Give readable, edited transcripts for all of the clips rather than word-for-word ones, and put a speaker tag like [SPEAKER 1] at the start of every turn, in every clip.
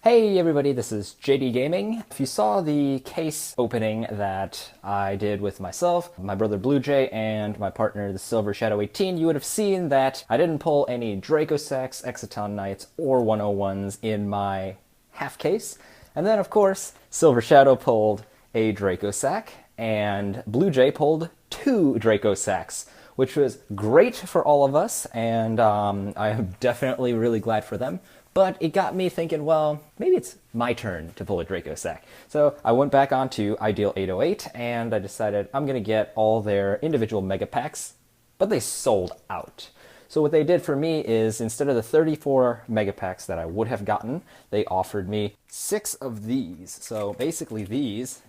[SPEAKER 1] Hey everybody, this is JDGaming. If you saw the case opening that I did with myself, my brother Blue Jay, and my partner the Silver Shadow 18, you would have seen that I didn't pull any Dracosacs, Exciton Knights, or 101s in my half case. And then of course, Silver Shadow pulled a Dracosac, and Blue Jay pulled two Dracosacs, which was great for all of us, and I am definitely really glad for them. But it got me thinking, well, maybe it's my turn to pull a Dracosac. So I went back onto Ideal 808, and I decided I'm going to get all their individual mega packs, but they sold out. So what they did for me is, instead of the 34 mega packs that I would have gotten, they offered me 6 of these. So basically these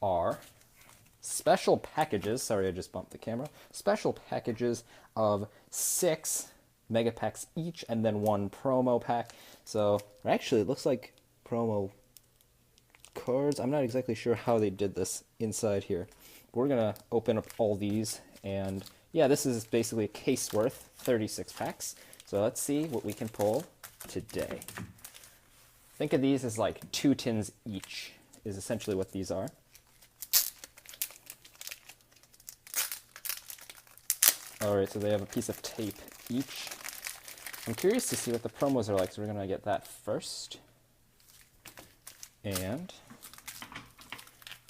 [SPEAKER 1] are special packages. Sorry, I just bumped the camera. Special packages of 6 mega packs each, and then 1 promo pack. So actually, it looks like promo cards. I'm not exactly sure how they did this inside here. We're gonna open up all these, and yeah, this is basically a case worth 36 packs. So let's see what we can pull today. Think of these as like 2 tins each, is essentially what these are. Alright, so they have a piece of tape each. I'm curious to see what the promos are like, so we're going to get that first. And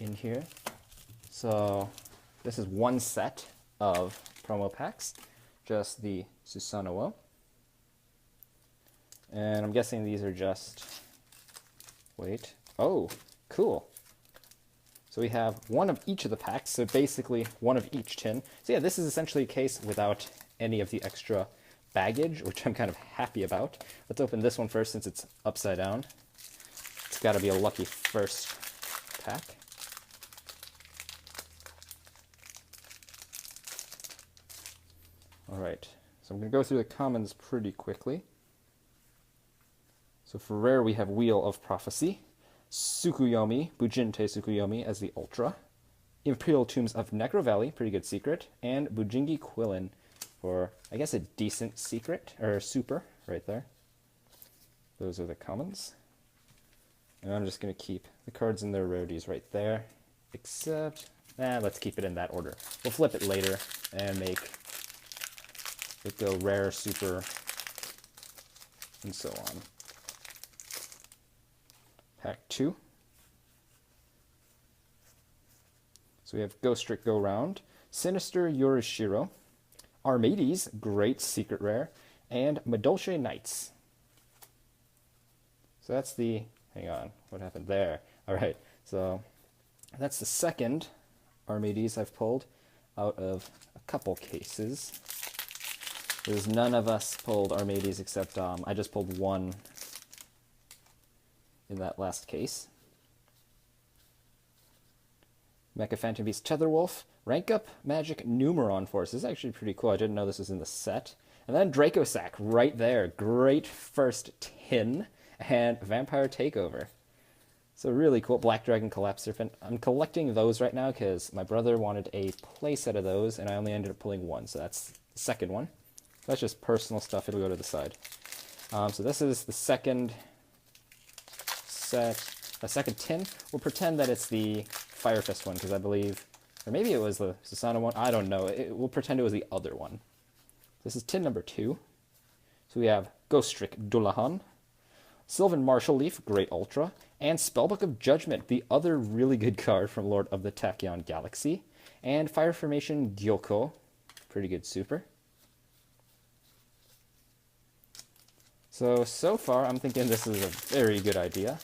[SPEAKER 1] in here, so this is 1 set of promo packs, just the Susanoo. And I'm guessing these are just, wait, oh, cool. So we have 1 of each of the packs, so basically 1 of each tin. So yeah, this is essentially a case without any of the extra baggage, which I'm kind of happy about. Let's open this one first since it's upside down. It's got to be a lucky first pack. Alright, so I'm going to go through the commons pretty quickly. So for rare we have Wheel of Prophecy, Tsukuyomi, Bujinte Tsukuyomi as the Ultra, Imperial Tombs of Necro Valley, pretty good secret, and Bujingi Quillin for, I guess, a decent secret, or super, right there. Those are the commons. And I'm just going to keep the cards in their rarities right there, except, let's keep it in that order. We'll flip it later and make it go rare, super, and so on. Pack 2. So we have Ghost Trick Go Round, Sinister Yorishiro, Armades, great secret rare, and Madolche Knights. So that's the, hang on, what happened there? Alright, so that's the second Armades I've pulled out of a couple cases. There's none of us pulled Armades except I just pulled 1 in that last case. Mecha Phantom Beast Tetherwolf, Rank Up Magic Numeron Force. This is actually pretty cool. I didn't know this was in the set. And then Dracosac right there. Great first tin. And Vampire Takeover. So really cool. Black Dragon Collapse Serpent. I'm collecting those right now because my brother wanted a playset of those, and I only ended up pulling 1. So that's the second one. That's just personal stuff. It'll go to the side. So this is the second set. A second tin. We'll pretend that it's the Firefest one, because I believe, or maybe it was the Susanoo one, I don't know. We'll pretend it was the other one. This is tin number 2. So we have Ghost Trick Dullahan, Sylvan Martial Leaf, Great Ultra, and Spellbook of Judgment, the other really good card from Lord of the Tachyon Galaxy, and Fire Formation Yugioh, pretty good super. So far I'm thinking this is a very good idea.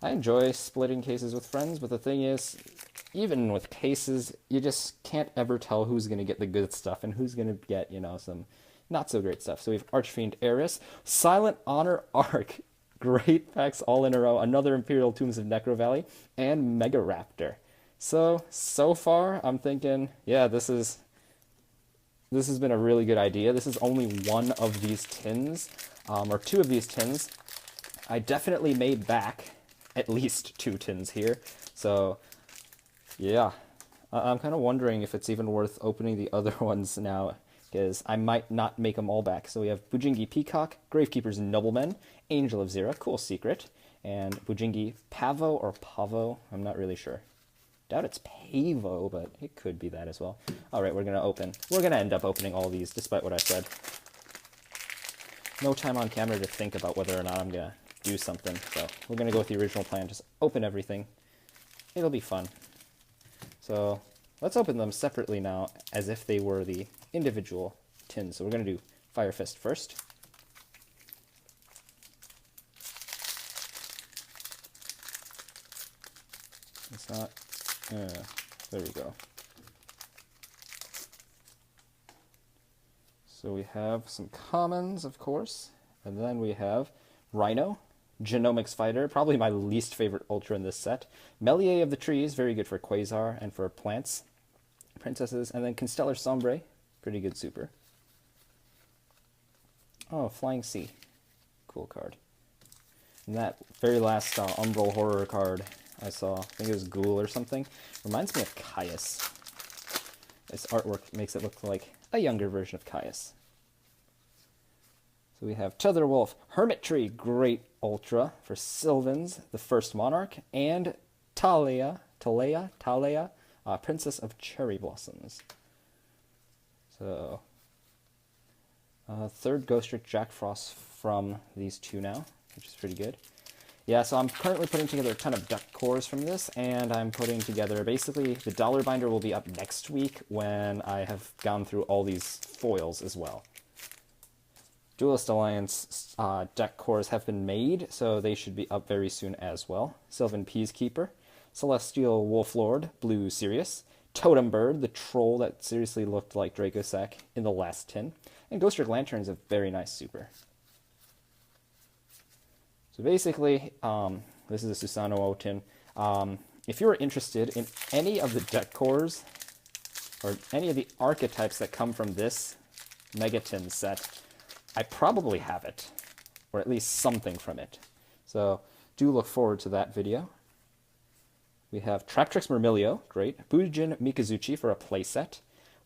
[SPEAKER 1] I enjoy splitting cases with friends, but the thing is, even with cases, you just can't ever tell who's going to get the good stuff and who's going to get, you know, some not so great stuff. So we have Archfiend Eris, Silent Honor Arc, great packs all in a row, another Imperial Tombs of Necro Valley, and Mega Raptor. So far, I'm thinking, yeah, this has been a really good idea. This is only 1 of these tins, or 2 of these tins. I definitely made back at least 2 tins here. So, yeah. I'm kind of wondering if it's even worth opening the other ones now, because I might not make them all back. So we have Bujingi Peacock, Gravekeeper's Nobleman, Angel of Zira, cool secret, and Bujingi Pavo or Pavo, I'm not really sure. Doubt it's Pavo, but it could be that as well. All right, we're gonna end up opening all these, despite what I said. No time on camera to think about whether or not I'm gonna do something, so we're gonna go with the original plan, just open everything. It'll be fun. So let's open them separately now, as if they were the individual tins. So we're going to do Fire Fist first. It's not... there we go. So we have some commons, of course, and then we have Rhino, Genomics Fighter, probably my least favorite ultra in this set. Melier of the Trees, very good for Quasar and for plants, princesses, and then Constellar Sombre, pretty good super. Oh, Flying Sea, cool card. And that very last Umbral Horror card I saw, I think it was Ghoul or something, reminds me of Caius. Its artwork makes it look like a younger version of Caius. So we have Tether Wolf, Hermit Tree, great ultra for Sylvans, the First Monarch, and Talia, Princess of Cherry Blossoms. So, third Ghost Trick Jack Frost from these two now, which is pretty good. Yeah, so I'm currently putting together a ton of duck cores from this, and I'm putting together, basically, the dollar binder will be up next week when I have gone through all these foils as well. Duelist Alliance deck cores have been made, so they should be up very soon as well. Sylvan Peacekeeper, Celestial Wolflord, Blue Sirius, Totem Bird, the troll that seriously looked like Dracossack in the last tin, and Ghost Trick Lantern's a very nice super. So basically, this is a Susanoo tin. If you're interested in any of the deck cores, or any of the archetypes that come from this Megatin set, I probably have it, or at least something from it. So do look forward to that video. We have Traptrix Myrmilio, great. Bujin Mikazuchi for a playset.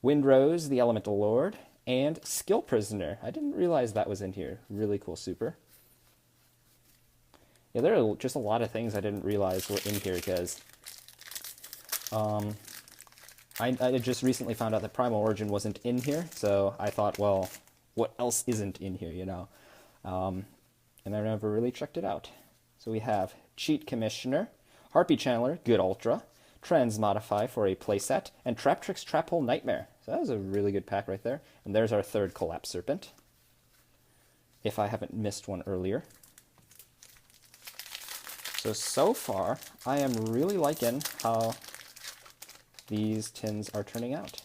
[SPEAKER 1] Windrose, the Elemental Lord, and Skill Prisoner. I didn't realize that was in here. Really cool super. Yeah, there are just a lot of things I didn't realize were in here because I just recently found out that Primal Origin wasn't in here, so I thought, well, what else isn't in here, you know? And I never really checked it out. So we have Cheat Commissioner, Harpy Channeler, good ultra, Transmodify for a playset, and Traptrix Traphole Nightmare. So that was a really good pack right there. And there's our third Collapse Serpent, if I haven't missed one earlier. So far, I am really liking how these tins are turning out.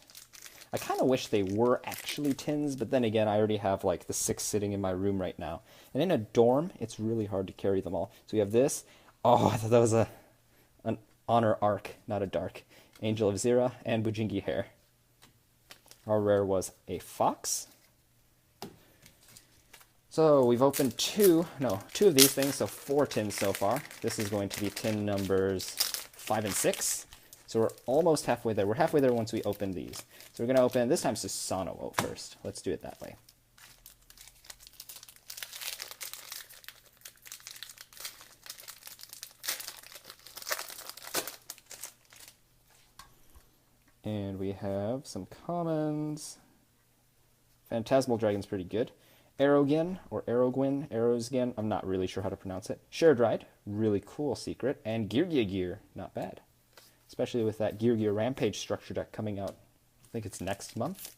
[SPEAKER 1] I kind of wish they were actually tins, but then again, I already have like the 6 sitting in my room right now. And in a dorm, it's really hard to carry them all. So we have this. Oh, I thought that was an Honor Arc, not a Dark. Angel of Zira, and Bujingi Hair. Our rare was a Fox. So we've opened two of these things, so 4 tins so far. This is going to be tin numbers 5 and 6. So we're almost halfway there. We're halfway there once we open these. So we're going to open, this time, Susanoo first. Let's do it that way. And we have some commons. Phantasmal Dragon's pretty good. Arrowgin, or Arrowsgin, I'm not really sure how to pronounce it. Sharedride, really cool secret. And Gear, not bad. Especially with that Gear Rampage structure deck coming out, I think it's next month.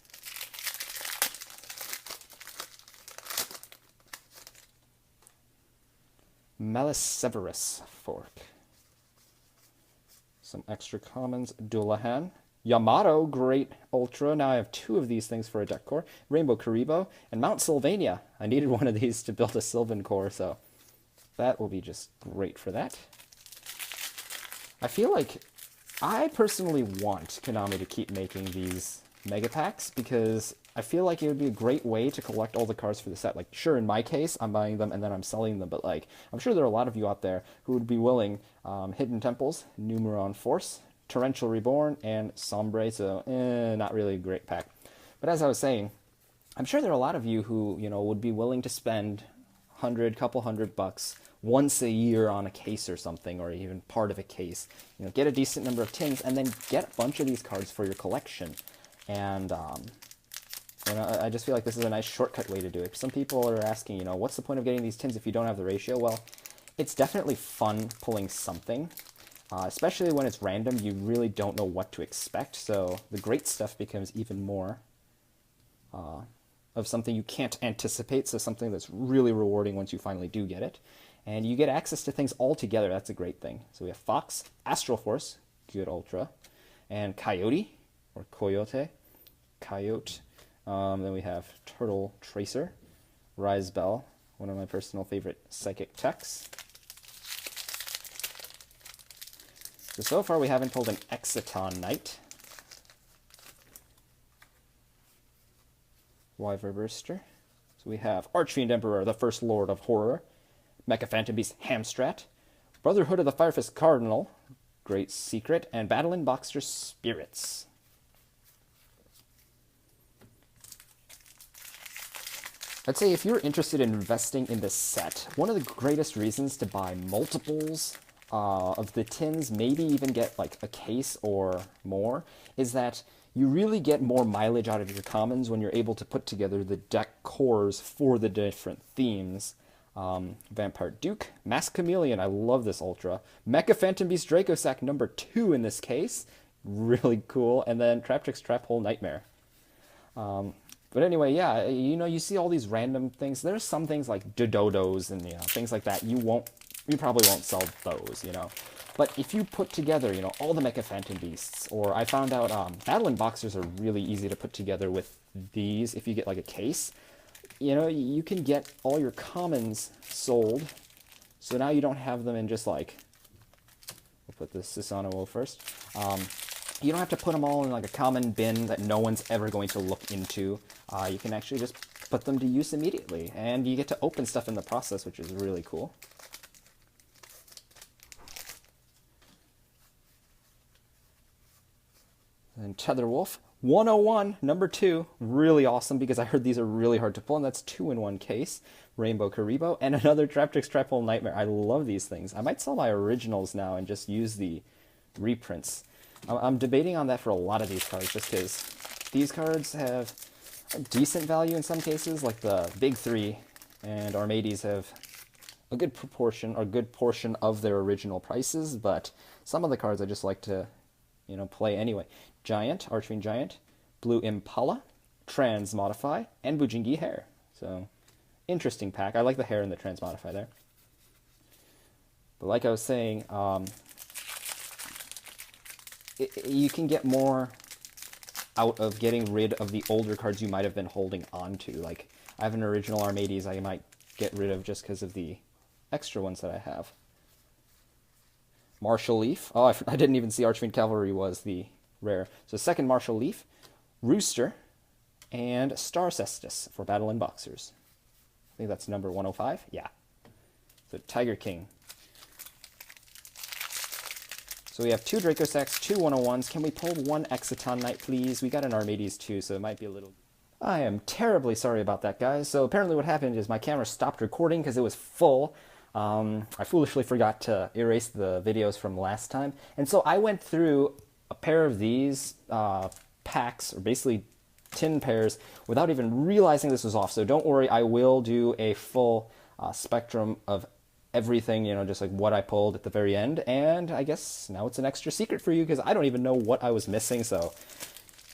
[SPEAKER 1] Maliseverus Fork. Some extra commons. Dullahan. Yamato, great ultra. Now I have 2 of these things for a deck core. Rainbow Karibo. And Mount Sylvania. I needed one of these to build a Sylvan core, so that will be just great for that. I feel like I personally want Konami to keep making these mega packs because I feel like it would be a great way to collect all the cards for the set. Like, sure, in my case, I'm buying them and then I'm selling them, but like, I'm sure there are a lot of you out there who would be willing. Hidden Temples, Numeron Force, Torrential Reborn, and Sombre, so not really a great pack. But as I was saying, I'm sure there are a lot of you who, would be willing to spend couple $100 once a year on a case or something, or even part of a case. Get a decent number of tins, and then get a bunch of these cards for your collection. And I just feel like this is a nice shortcut way to do it. Some people are asking, what's the point of getting these tins if you don't have the ratio? Well, it's definitely fun pulling something, especially when it's random. You really don't know what to expect, so the great stuff becomes even more of something you can't anticipate, so something that's really rewarding once you finally do get it. And you get access to things all together. That's a great thing. So we have Fox, Astral Force, good Ultra, and Coyote, or Coyote, Coyote. Then we have Turtle Tracer, Rise Bell, one of my personal favorite psychic techs. So far we haven't pulled an Exciton Knight, Wyver Burster. So we have Archfiend Emperor, the First Lord of Horror, Mecha Phantom Beast Hamstrat, Brotherhood of the Firefist Cardinal, Great Secret, and Battle in Boxer Spirits. I'd say if you're interested in investing in this set, one of the greatest reasons to buy multiples of the tins, maybe even get like a case or more, is that you really get more mileage out of your commons when you're able to put together the deck cores for the different themes. Vampire Duke, Mask Chameleon, I love this Ultra. Mecha Phantom Beast Dracosack number 2 in this case, really cool. And then Traptrix Trap Hole Nightmare. But anyway, yeah, you see all these random things. There's some things like Dododos and things like that. You probably won't sell those, But if you put together, all the Mecha Phantom Beasts, or I found out Battle in Boxers are really easy to put together with these. If you get like a case, you can get all your commons sold. So now you don't have them in just like, we'll put this Susanoo first. You don't have to put them all in like a common bin that no one's ever going to look into. You can actually just put them to use immediately, and you get to open stuff in the process, which is really cool. And Tetherwolf, 101, number 2, really awesome because I heard these are really hard to pull, and that's 2 in one case. Rainbow Karibo, and another Traptrix Trap Hole Nightmare. I love these things. I might sell my originals now and just use the reprints. I'm debating on that for a lot of these cards, just because these cards have a decent value in some cases, like the big 3 and Armades have a good proportion, or good portion of their original prices, but some of the cards I just like to, play anyway. Giant, Archfiend Giant, Blue Impala, Transmodify, and Bujingi Hair. So, interesting pack. I like the hair and the Transmodify there. But like I was saying, you can get more out of getting rid of the older cards you might have been holding on to. Like, I have an original Armades I might get rid of just because of the extra ones that I have. Martial Leaf. Oh, I didn't even see Archfiend Cavalry was the rare. So second Martial Leaf, Rooster, and Star Cestus for Battle in Boxers. I think that's number 105. Yeah. So Tiger King. So we have 2 Dracosacks, 2 101s. Can we pull 1 Exciton Knight, please? We got an Armades too, so it might be a little... I am terribly sorry about that, guys. So apparently what happened is my camera stopped recording because it was full. I foolishly forgot to erase the videos from last time. And so I went through a pair of these packs, or basically tin pairs, without even realizing this was off. So don't worry, I will do a full spectrum of everything, just like what I pulled at the very end. And I guess now it's an extra secret for you because I don't even know what I was missing, so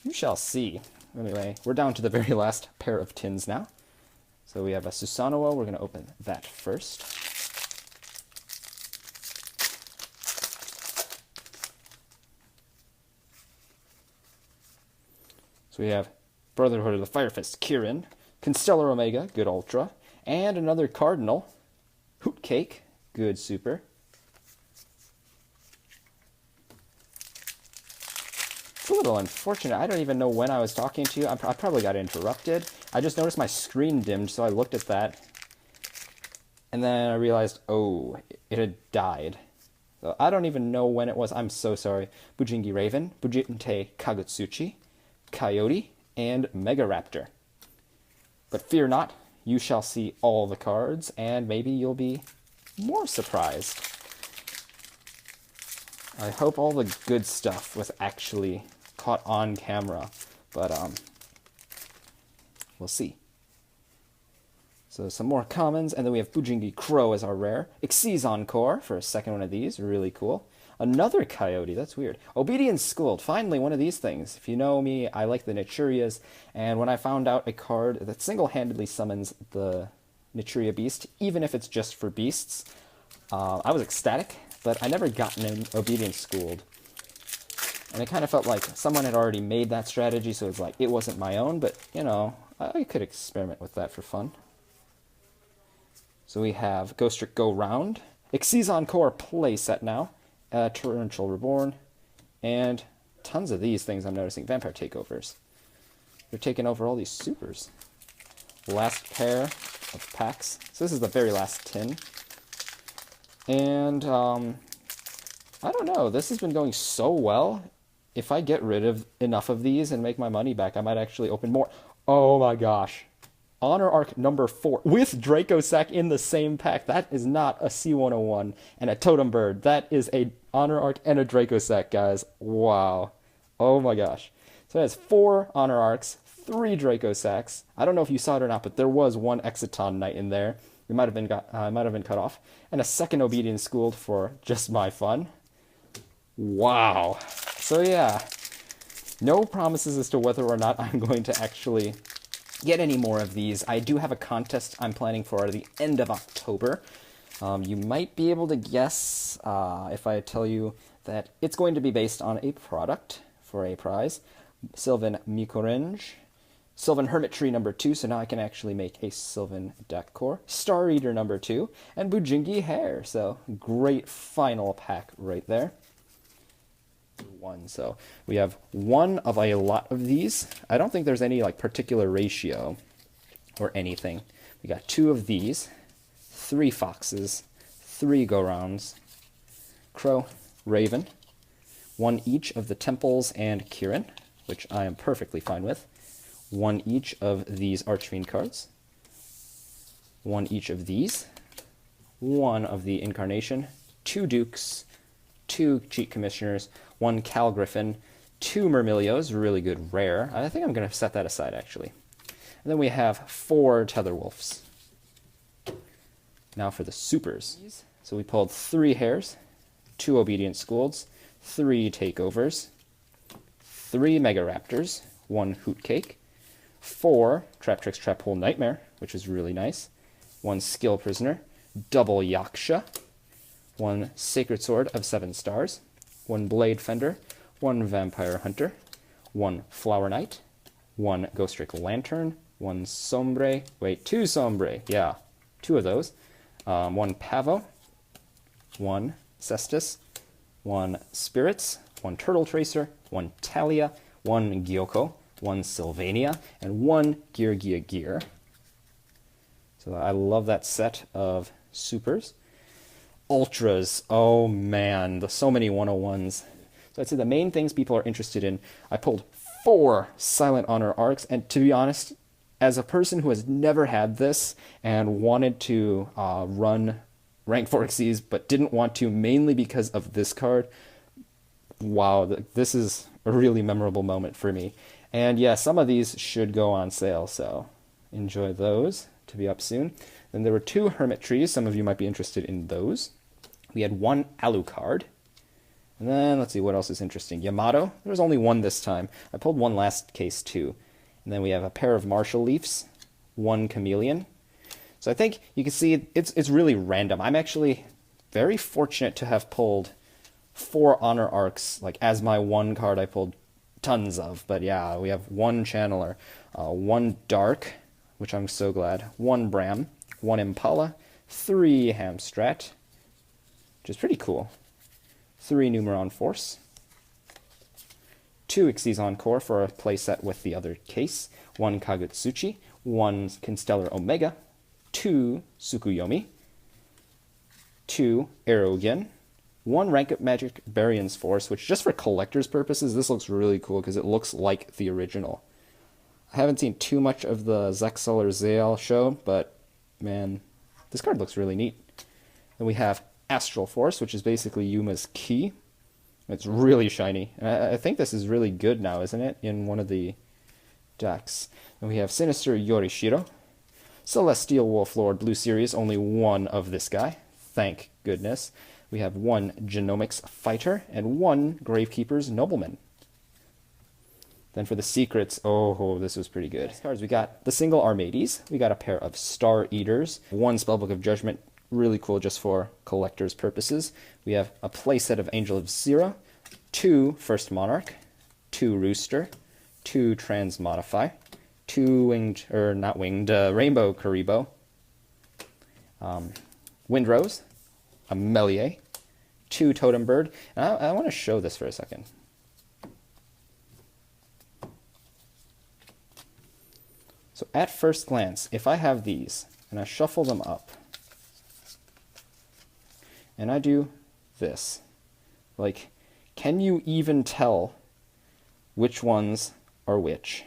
[SPEAKER 1] you shall see. Anyway, we're down to the very last pair of tins now. So we have a Susanoo. We're going to open that first. So we have Brotherhood of the Firefist Kirin, Constellar Omega, good Ultra, and another Cardinal, Hoot Cake, good Super. It's a little unfortunate. I don't even know when I was talking to you. I probably got interrupted. I just noticed my screen dimmed, so I looked at that. And then I realized, oh, it had died. So I don't even know when it was. I'm so sorry. Bujingi Raven, Bujinte Kagutsuchi, Coyote, and Mega Raptor. But fear not, you shall see all the cards, and maybe you'll be more surprised. I hope all the good stuff was actually caught on camera, but we'll see. So some more commons, and then we have Bujingi Crow as our rare. Xyz Encore for a second one of these, really cool. Another Coyote, that's weird. Obedience Schooled, finally one of these things. If you know me, I like the Nichurias, and when I found out a card that single-handedly summons the Nichuria Beast, even if it's just for beasts, I was ecstatic, but I never gotten an Obedience Schooled. And it kind of felt like someone had already made that strategy, so it's like, it wasn't my own, but, you know, I could experiment with that for fun. So we have Ghost Trick Go Round, Xyz Encore playset now, Torrential Reborn, and tons of these things I'm noticing. Vampire Takeovers. They're taking over all these supers. Last pair of packs. So this is the very last tin. And, I don't know, this has been going so well. If I get rid of enough of these and make my money back, I might actually open more. Oh my gosh. Honor Arc number 4 with Draco Sack in the same pack. That is not a C101 and a Totem Bird. That is a Honor Arc and a Draco Sack, guys. Wow. Oh my gosh. So it has 4 Honor Arcs, 3 Draco Sacks. I don't know if you saw it or not, but there was one Exiton Knight in there. It might have been cut off. And a second Obedience Schooled for just my fun. Wow. So yeah, no promises as to whether or not I'm going to actually get any more of these. I do have a contest I'm planning for the end of October. You might be able to guess if I tell you that it's going to be based on a product for a prize. Sylvan Mikorange, Sylvan Hermit Tree number 2, so now I can actually make a Sylvan deck core. Star Eater number 2, and Bujingi Hare, so great final pack right there. One, so we have one of a lot of these. I don't think there's any like particular ratio or anything. We got 2 of these, 3 foxes, 3 go-rounds, crow, raven, 1 each of the temples and Kirin, which I am perfectly fine with, 1 each of these Archfiend cards, 1 each of these, 1 of the Incarnation, 2 dukes, 2 cheat commissioners, 1 Cal Griffin, 2 Murmilios, really good rare. I think I'm going to set that aside, actually. And then we have 4 Tetherwolves. Now for the supers. So we pulled 3 Hares, 2 Obedient Schooleds, 3 Takeovers, 3 Mega Raptors, 1 Hoot Cake, 4 Trap Tricks Trap Hole Nightmare, which is really nice, 1 Skill Prisoner, double Yaksha, 1 Sacred Sword of 7 Stars, 1 Blade Fender, 1 Vampire Hunter, 1 Flower Knight, 1 Ghost Trick Lantern, 1 Sombre, wait, 2 Sombre, yeah, 2 of those, 1 Pavo, 1 Cestus, 1 Spirits, 1 Turtle Tracer, 1 Talia, 1 Gyoko, 1 Sylvania, and 1 Gear. So I love that set of supers. Ultras, oh man, so many 101s. So I'd say the main things people are interested in, I pulled 4 Silent Honor Arcs, and to be honest, as a person who has never had this and wanted to run Rank 4 Xyz, but didn't want to mainly because of this card, wow, this is a really memorable moment for me. And yeah, some of these should go on sale, so enjoy those to be up soon. Then there were 2 Hermit Trees, some of you might be interested in those. We had 1 Alucard. And then, let's see, what else is interesting? Yamato. There was only 1 this time. I pulled 1 last case, too. And then we have a pair of Martial Leafs, 1 Chameleon. So I think you can see it's really random. I'm actually very fortunate to have pulled 4 Honor Arcs, like, as my 1 card I pulled tons of. But yeah, we have 1 Channeler, 1 Dark, which I'm so glad, 1 Bram, 1 Impala, 3 Hamstrat, which is pretty cool. 3 Numeron Force. 2 Xyz Encore for a playset with the other case. 1 Kagutsuchi. 1 Constellar Omega. 2 Tsukuyomi. 2 Erogen. 1 Rank Up Magic Barion's Force, which just for collector's purposes, this looks really cool because it looks like the original. I haven't seen too much of the Zexal or Zael show, but man, this card looks really neat. Then we have Astral Force, which is basically Yuma's key. It's really shiny. I think this is really good now, isn't it? In one of the decks. Then we have Sinister Yorishiro. Celestial Wolf Lord Blue Series, only one of this guy. Thank goodness. We have one Genomics Fighter and one Gravekeeper's Nobleman. Then for the secrets, oh, this was pretty good. Cards, we got the single Armades. We got a pair of Star Eaters. One Spellbook of Judgment, really cool just for collector's purposes. We have a playset of Angel of Zero, 2 First Monarch, 2 Rooster, 2 Transmodify, 2 winged, or not winged, Rainbow Karibo, Windrose, a Melier, 2 Totem Bird. And I want to show this for a second. So at first glance, if I have these and I shuffle them up and I do this, like, can you even tell which ones are which?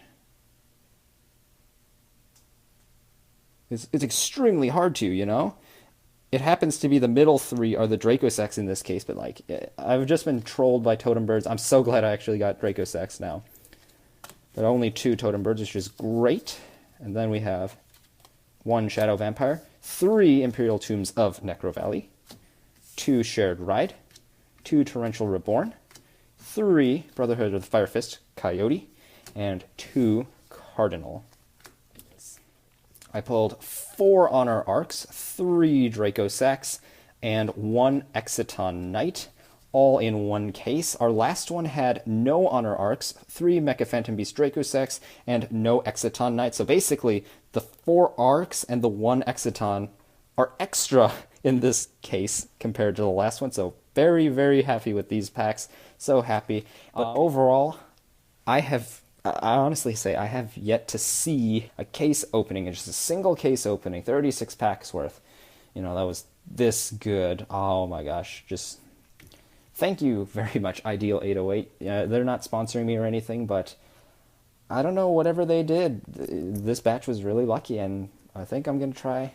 [SPEAKER 1] It's extremely hard to, you know? It happens to be the middle 3 are the Dracosex in this case, but like, I've just been trolled by Totem Birds. I'm so glad I actually got Dracosex now. But only 2 Totem Birds, which is great. And then we have 1 Shadow Vampire, 3 Imperial Tombs of Necro Valley, 2 Shared Ride, 2 Torrential Reborn, 3 Brotherhood of the Fire Fist Coyote, and 2 Cardinal. I pulled 4 Honor Arcs, 3 Dracosex, and 1 Exiton Knight, all in one case. Our last one had no Honor Arcs, 3 Mecha Phantom Beast Dracosex, and no Exiton Knight. So basically, the 4 Arcs and the 1 Exiton are extra in this case compared to the last one. So very, very happy with these packs. So happy. But overall, I honestly say I have yet to see a case opening, just a single case opening, 36 packs worth. You know, that was this good. Oh my gosh, just... Thank you very much, Ideal 808. They're not sponsoring me or anything, but I don't know, whatever they did, this batch was really lucky, and I think I'm going to try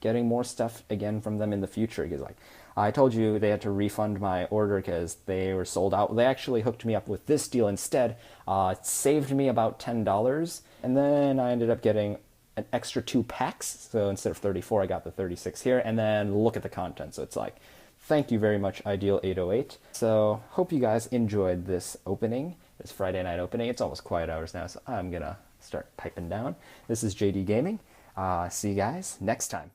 [SPEAKER 1] getting more stuff again from them in the future, because like I told you, they had to refund my order because they were sold out. They actually hooked me up with this deal instead. It saved me about $10, and then I ended up getting an extra 2 packs, so instead of 34, I got the 36 here, and then look at the content, so it's like... Thank you very much, Ideal 808. So, hope you guys enjoyed this opening, this Friday night opening. It's almost quiet hours now, so I'm gonna start piping down. This is JD Gaming. See you guys next time.